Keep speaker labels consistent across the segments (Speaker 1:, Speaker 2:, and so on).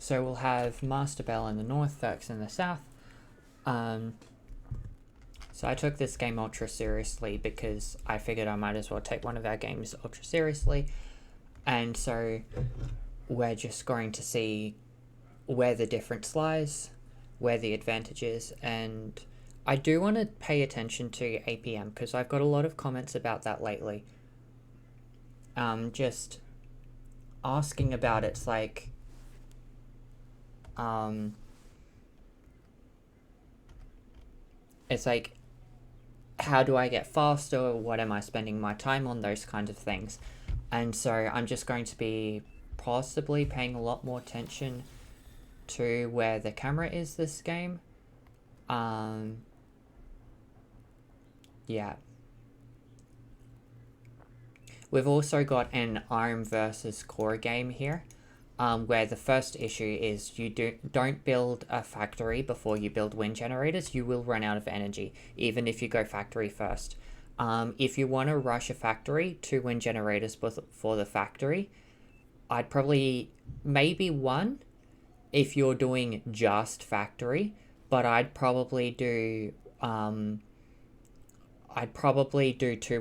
Speaker 1: So we'll have MasterBel in the north, Therxyy in the south. So I took this game ultra seriously because I figured I might as well take one of our games ultra seriously. And so we're just going to see where the difference lies, where the advantage is, and I do want to pay attention to APM because I've got a lot of comments about that lately. Just asking about it's like, it's like, how do I get faster? What am I spending my time on? Those kinds of things. And so I'm just going to be possibly paying a lot more attention to where the camera is this game. Yeah. We've also got an ARM versus Core game here, where the first issue is you don't build a factory before you build wind generators. You will run out of energy, even if you go factory first. If you want to rush a factory, 2 wind generators for the factory. I'd probably, maybe 1 if you're doing just factory, but I'd probably do 2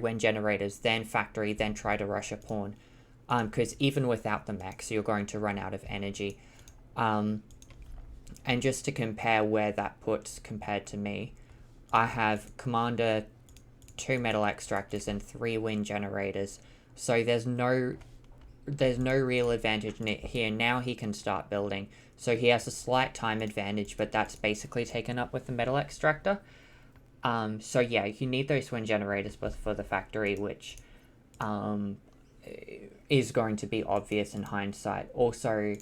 Speaker 1: wind generators, then factory, then try to rush a pawn. Because even without the mechs, you're going to run out of energy. And just to compare where that puts compared to me, I have Commander, 2 metal extractors, and 3 wind generators. So there's no real advantage here. Now he can start building. So he has a slight time advantage, but that's basically taken up with the metal extractor. So yeah, you need those wind generators for the factory, which is going to be obvious in hindsight. Also,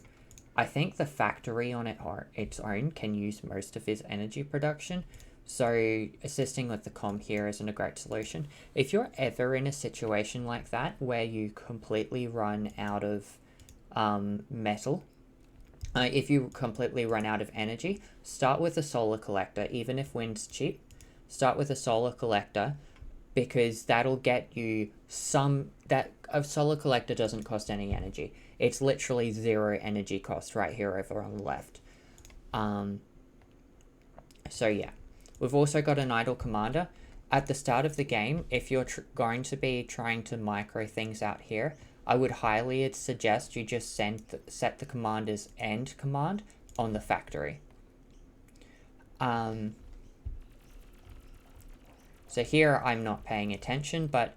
Speaker 1: I think the factory on its own can use most of his energy production, so assisting with the comm here isn't a great solution. If you're ever in a situation like that where you completely run out of metal, if you completely run out of energy, start with a solar collector. Even if wind's cheap, start with a solar collector, because that'll get you a solar collector doesn't cost any energy. It's literally 0 energy cost right here over on the left. So yeah, we've also got an idle commander. At the start of the game, if you're going to be trying to micro things out here, I would highly suggest you just set the commander's end command on the factory. So here I'm not paying attention, but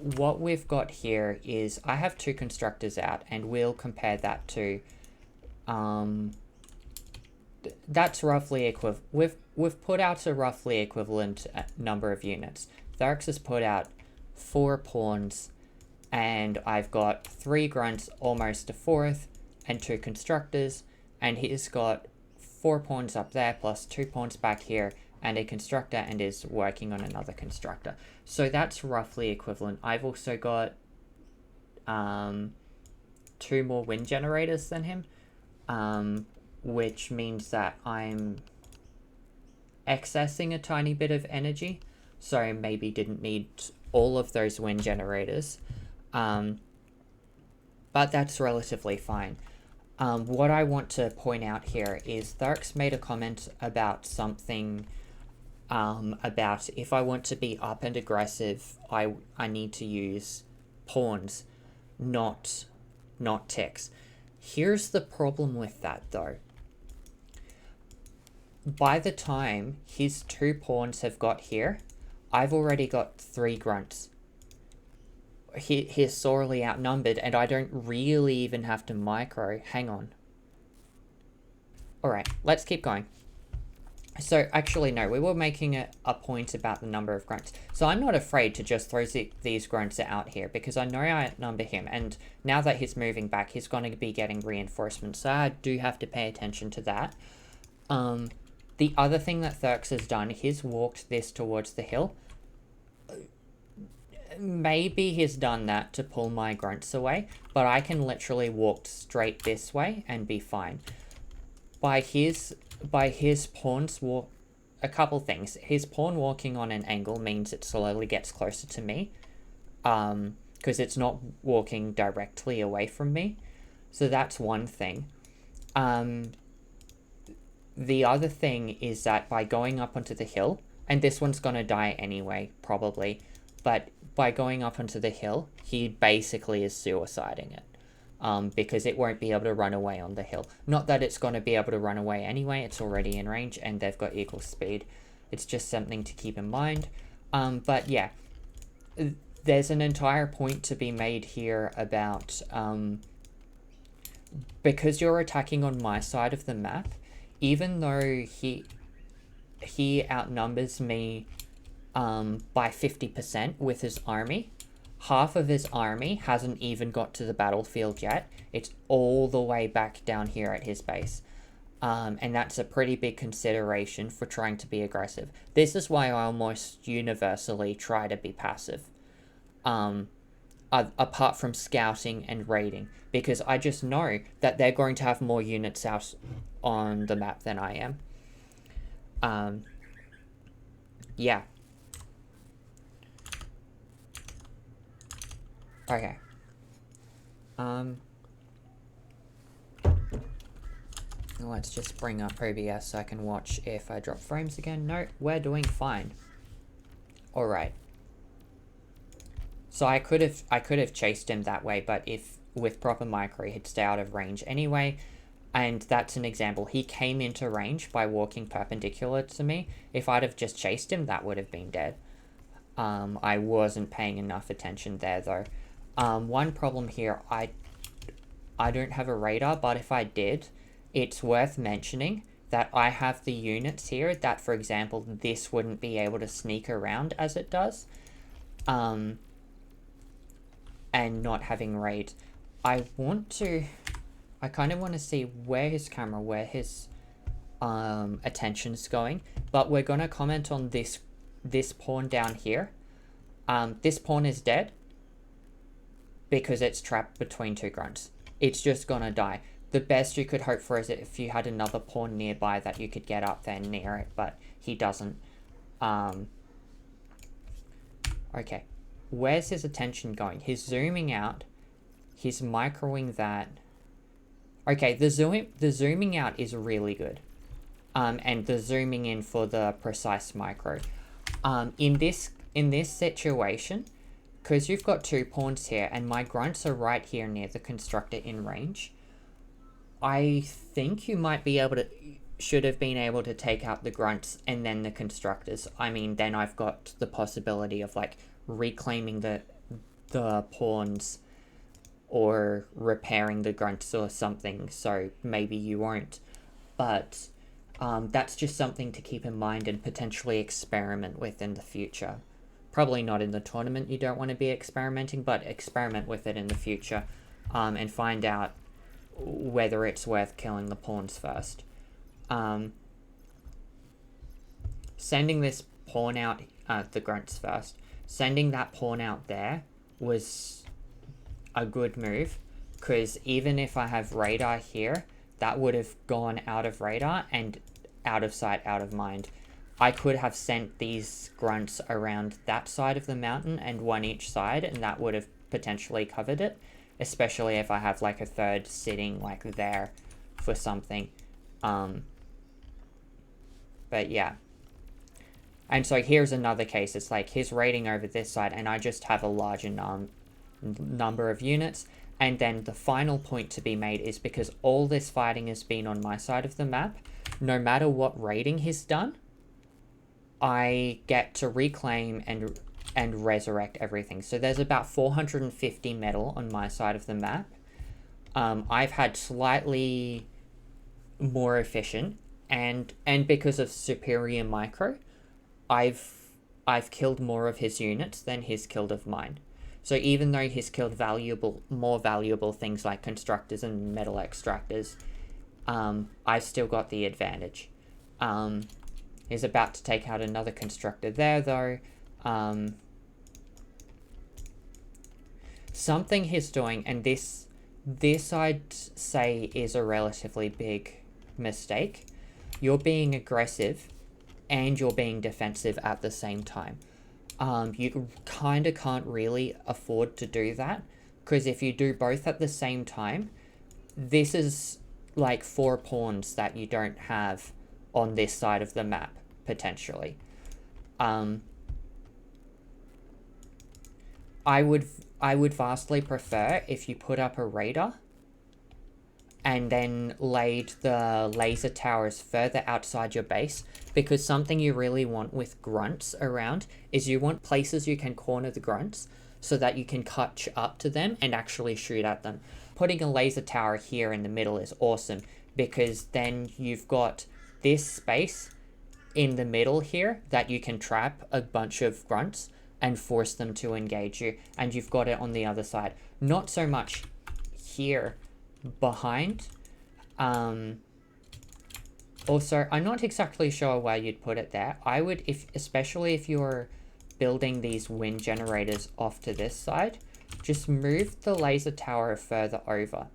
Speaker 1: what we've got here is I have 2 constructors out, and we'll compare that to, that's roughly equivalent. We've put out a roughly equivalent number of units. Therxyy has put out 4 pawns, and I've got 3 grunts, almost a 4th, and 2 constructors, and he's got 4 pawns up there plus 2 pawns back here, and a constructor, and is working on another constructor. So that's roughly equivalent. I've also got 2 more wind generators than him, which means that I'm excessing a tiny bit of energy, so maybe didn't need all of those wind generators, but that's relatively fine. What I want to point out here is Therxyy made a comment about something, about if I want to be up and aggressive, I need to use pawns, not ticks. Here's the problem with that though. By the time his 2 pawns have got here, I've already got 3 grunts. He's sorely outnumbered, and I don't really even have to micro. Hang on. Alright, let's keep going. So, actually, no, we were making a point about the number of grunts. So I'm not afraid to just throw these grunts out here, because I know I outnumber him, and now that he's moving back, he's going to be getting reinforcements, so I do have to pay attention to that. The other thing that Therxyy has done, he's walked this towards the hill. Maybe he's done that to pull my grunts away, but I can literally walk straight this way and be fine. By his pawns walk, a couple things. His pawn walking on an angle means it slowly gets closer to me, because it's not walking directly away from me. So that's one thing. The other thing is that by going up onto the hill, and this one's gonna die anyway, probably, but by going up onto the hill, he basically is suiciding it. Because it won't be able to run away on the hill. Not that it's going to be able to run away anyway, it's already in range and they've got equal speed. It's just something to keep in mind. But yeah, there's an entire point to be made here about because you're attacking on my side of the map, even though he outnumbers me by 50% with his army, half of his army hasn't even got to the battlefield yet. It's all the way back down here at his base. And that's a pretty big consideration for trying to be aggressive. This is why I almost universally try to be passive. Apart from scouting and raiding. Because I just know that they're going to have more units out on the map than I am. Yeah. Okay. Let's just bring up OBS so I can watch if I drop frames again. No, we're doing fine. Alright. So I could have chased him that way, but if with proper micro he'd stay out of range anyway. And that's an example. He came into range by walking perpendicular to me. If I'd have just chased him, that would have been dead. I wasn't paying enough attention there though. One problem here, I don't have a radar, but if I did, it's worth mentioning that I have the units here that, for example, this wouldn't be able to sneak around as it does. And not having raid. I kind of want to see where his attention's going, but we're going to comment on this pawn down here. This pawn is dead because it's trapped between two grunts. It's just gonna die. The best you could hope for is if you had another pawn nearby that you could get up there near it, but he doesn't. Okay, where's his attention going? He's zooming out. He's microing that. Okay, the zooming out is really good. And the zooming in for the precise micro. In this situation, because you've got two pawns here and my grunts are right here near the constructor in range, I think you might be able to, should have been able to take out the grunts and then the constructors. I mean, then I've got the possibility of like reclaiming the pawns or repairing the grunts or something, so maybe you won't. But that's just something to keep in mind and potentially experiment with in the future. Probably not in the tournament, you don't want to be experimenting, but experiment with it in the future and find out whether it's worth killing the pawns first. Sending this pawn out, the grunts first, sending that pawn out there was a good move, because even if I have radar here, that would have gone out of radar and out of sight, out of mind. I could have sent these grunts around that side of the mountain and one each side, and that would have potentially covered it, especially if I have like a third sitting like there for something. But yeah. And so here's another case. It's like he's raiding over this side and I just have a larger number of units. And then the final point to be made is because all this fighting has been on my side of the map, no matter what raiding he's done, I get to reclaim and resurrect everything. So there's about 450 metal on my side of the map. I've had slightly more efficient, and because of superior micro, I've killed more of his units than he's killed of mine. So even though he's killed more valuable things like constructors and metal extractors, I've still got the advantage. He's about to take out another constructor there, though. Something he's doing, and this I'd say is a relatively big mistake. You're being aggressive and you're being defensive at the same time. You kind of can't really afford to do that, because if you do both at the same time, this is like 4 pawns that you don't have on this side of the map, potentially. I would vastly prefer if you put up a radar and then laid the laser towers further outside your base, because something you really want with grunts around is you want places you can corner the grunts so that you can catch up to them and actually shoot at them. Putting a laser tower here in the middle is awesome, because then you've got this space in the middle here that you can trap a bunch of grunts and force them to engage you, and you've got it on the other side. Not so much here behind. Also, I'm not exactly sure why you'd put it there. I would, especially if you're building these wind generators off to this side, just move the laser tower further over.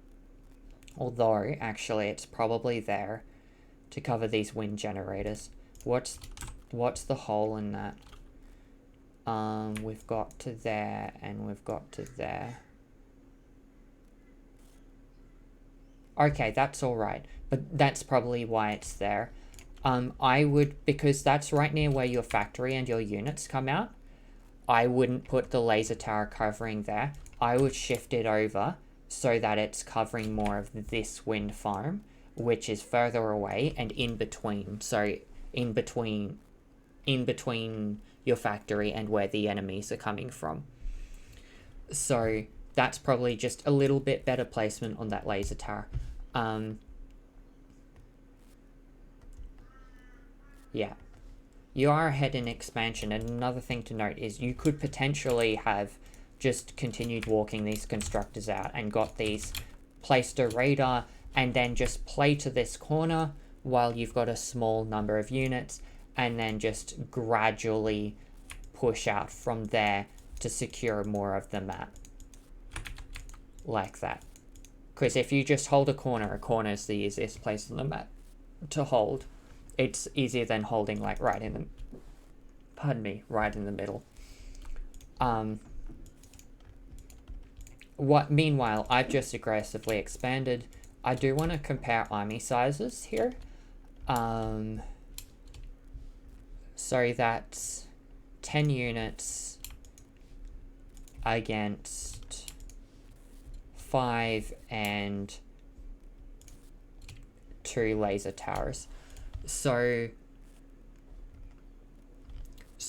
Speaker 1: Although, actually, it's probably there to cover these wind generators. What's the hole in that? We've got to there, and we've got to there. Okay, that's all right, but that's probably why it's there. I would, because that's right near where your factory and your units come out, I wouldn't put the laser tower covering there. I would shift it over so that it's covering more of this wind farm, which is further away and in between. So in between your factory and where the enemies are coming from. So that's probably just a little bit better placement on that laser tower. Yeah. You are ahead in expansion, and another thing to note is you could potentially have just continued walking these constructors out and got these placed a radar and then just play to this corner while you've got a small number of units, and then just gradually push out from there to secure more of the map. Like that. Because if you just hold a corner is the easiest place on the map to hold. It's easier than holding like right in the middle. Meanwhile, I've just aggressively expanded. I do want to compare army sizes here. So that's 10 units against 5 and 2 laser towers. So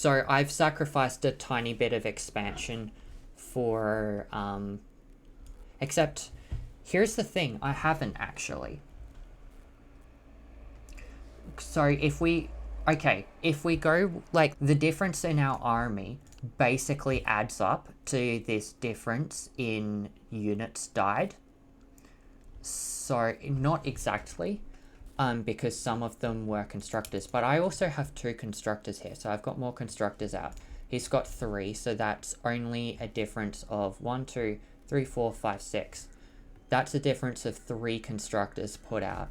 Speaker 1: I've sacrificed a tiny bit of expansion for, except here's the thing, I haven't actually. So if we go, like, the difference in our army basically adds up to this difference in units died. So not exactly, because some of them were constructors, but I also have 2 constructors here, so I've got more constructors out. He's got 3, so that's only a difference of 1, 2, 3, 4, 5, 6. That's a difference of 3 constructors put out.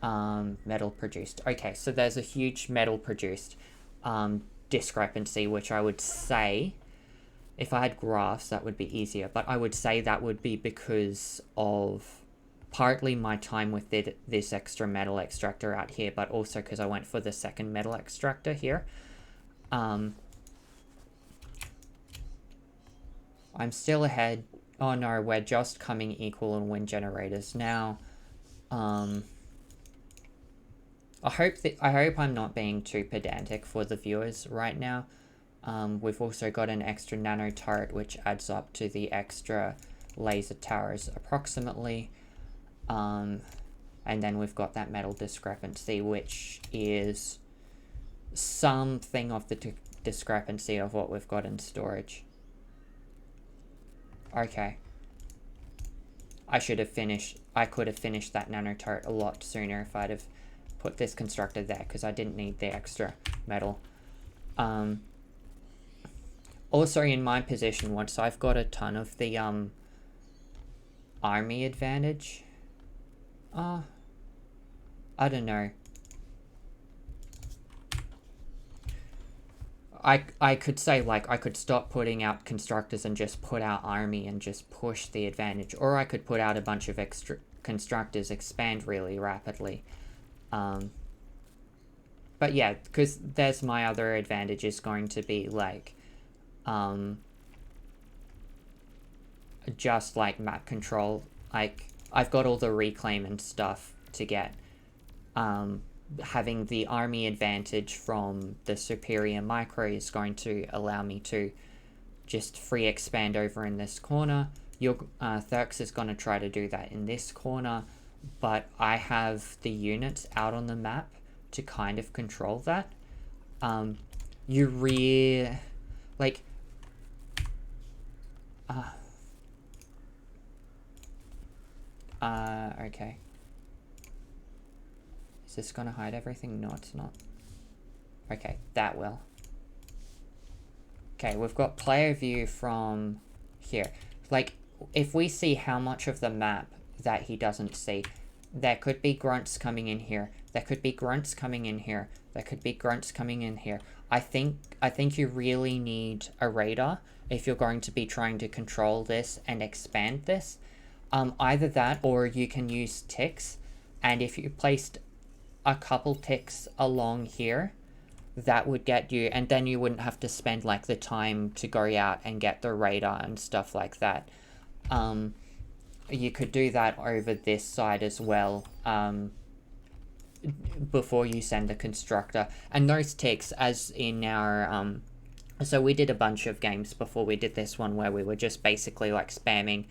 Speaker 1: Metal produced. Okay, so there's a huge metal produced discrepancy, which I would say, if I had graphs, that would be easier, but I would say that would be because of partly my time with this extra metal extractor out here, but also because I went for the second metal extractor here. I'm still ahead. Oh no, we're just coming equal in wind generators now. I hope I'm not being too pedantic for the viewers right now. We've also got an extra nano turret, which adds up to the extra laser towers approximately. And then we've got that metal discrepancy, which is something of the discrepancy of what we've got in storage. Okay. I could have finished that nano turret a lot sooner if I'd have put this constructor there, because I didn't need the extra metal. Also, in my position, once I've got a ton of the army advantage, I don't know. I could say, like, I could stop putting out constructors and just put out army and just push the advantage, or I could put out a bunch of extra constructors expand really rapidly. But yeah, because there's my other advantage is going to be like just like map control. Like I've got all the reclaim and stuff to get. Having the army advantage from the superior micro is going to allow me to just free expand over in this corner. Your Therxyy is going to try to do that in this corner, but I have the units out on the map to kind of control that. Like okay. Is this gonna hide everything? No, it's not. Okay, that will. Okay, we've got player view from here. Like, if we see how much of the map that he doesn't see, there could be grunts coming in here. There could be grunts coming in here. There could be grunts coming in here. I think you really need a radar if you're going to be trying to control this and expand this. Either that or you can use ticks, and if you placed a couple ticks along here, that would get you, and then you wouldn't have to spend like the time to go out and get the radar and stuff like that. You could do that over this side as well, before you send the constructor. And those ticks, as in our so we did a bunch of games before we did this one where we were just basically like spamming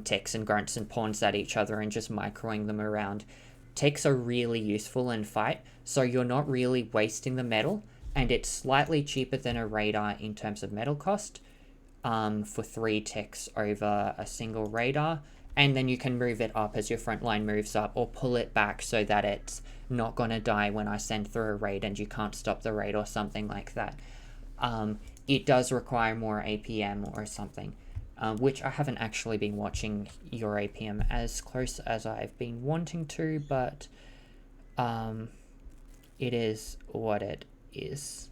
Speaker 1: ticks and grunts and pawns at each other and just microing them around. Ticks are really useful in fight, so you're not really wasting the metal, and it's slightly cheaper than a radar in terms of metal cost, for 3 ticks over a single radar, and then you can move it up as your front line moves up, or pull it back so that it's not going to die when I send through a raid and you can't stop the raid or something like that. It does require more APM or something. Which I haven't actually been watching your APM as close as I've been wanting to, but it is what it is.